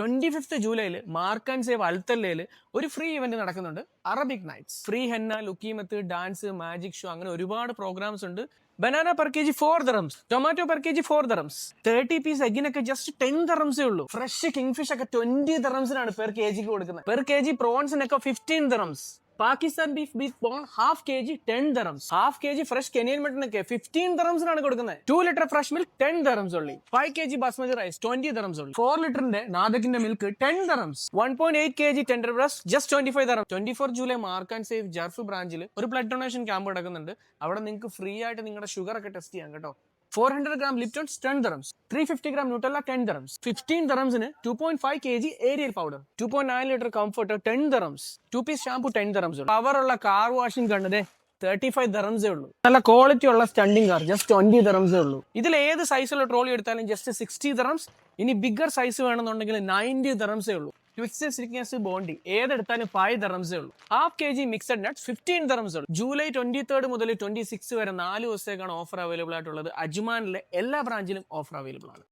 25th ജൂലൈയിൽ mark and save അൽത്തല്ലയിൽ ഒരു ഫ്രീ ഇവന്റ് നടക്കുന്നുണ്ട്, അറബിക് നൈറ്റ്സ്. ഫ്രീ ഹെന്ന, ലുക്കി മെത്ത്, ഡാൻസ്, മാജിക് ഷോ, അങ്ങനെ ഒരുപാട് പ്രോഗ്രാംസ് ഉണ്ട്. Banana per K G 4 dirhams, tomato per K G 4 dirhams, 30 piece എഗിനൊക്കെ ജസ്റ്റ് 10 dirhams ഉള്ളൂ. ഫ്രഷ് കിങ് ഫിഷ് ഒക്കെ 20 dirhamsനാണ് പെർ കെ ജിക്ക് കൊടുക്കുന്നത്. പെർ കെ ജി പ്രോൺസിനൊക്കെ 15 dirhams. Pakistan beef bone half K G 10 dirhams. Half K G fresh Kenyan മട്ടനൊക്കെ 15 dirhamsനാണ് കൊടുക്കുന്നത്. 2 liter fresh milk 10 dirhams ഉള്ളി. 5 kg ബാസ്മതി റൈസ് 20 dirhams ഉള്ളി. 4 ലിറ്ററിന്റെ നാദകിന്റെ milk 10 dirhams. 1.8 kg tender breast just 25 dirhams. 24 July mark and save Jurf ബ്രാഞ്ചിൽ ഒരു blood donation camp നടക്കുന്നുണ്ട്. അവിടെ നിങ്ങൾക്ക് ഫ്രീ ആയിട്ട് നിങ്ങളുടെ ഷുഗർ ഒക്കെ ടെസ്റ്റ് ചെയ്യാം കേട്ടോ. 400 gram Lipton's 10 dirhams, 350 gram Nutella 10 dirhams, 15 dirhamsന് 2.5 kg Ariel powder, 2.9 liter comforter 10 dirhams, 2 piece shampoo 10 dirhams. Power ഉള്ള കാർ വാഷിംഗ് കണ്ടതേ 35 dirhams ഉള്ളൂ. നല്ല ക്വാളിറ്റി ഉള്ള സ്റ്റണ്ടിങ് കാർ ജസ്റ്റ് 20 dirhams ഉള്ളൂ. ഇതിൽ ഏത് സൈസുള്ള ട്രോളി എടുത്താലും ജസ്റ്റ് 60 dirhams. ഇനി ബിഗർ സൈസ് വേണമെന്നുണ്ടെങ്കിൽ 90 dirhams ഉള്ളൂ. ട്വിക്സ്റ്റഡ് സ്റ്റിക്നസ് ബോണ്ടി ഏതെടുത്താലും 5 dirhams ഉള്ളൂ. Half K G mixed nuts 15 dirhams ഉള്ളൂ. ജൂലൈ 23 മുതൽ 26 വരെ 4 ദിവസത്തേക്കാണ് ഓഫർ അവൈലബിൾ ആയിട്ടുള്ളത്. അജ്മാനിലെ എല്ലാ ബ്രാഞ്ചിലും ഓഫർ അവൈലബിൾ ആണ്.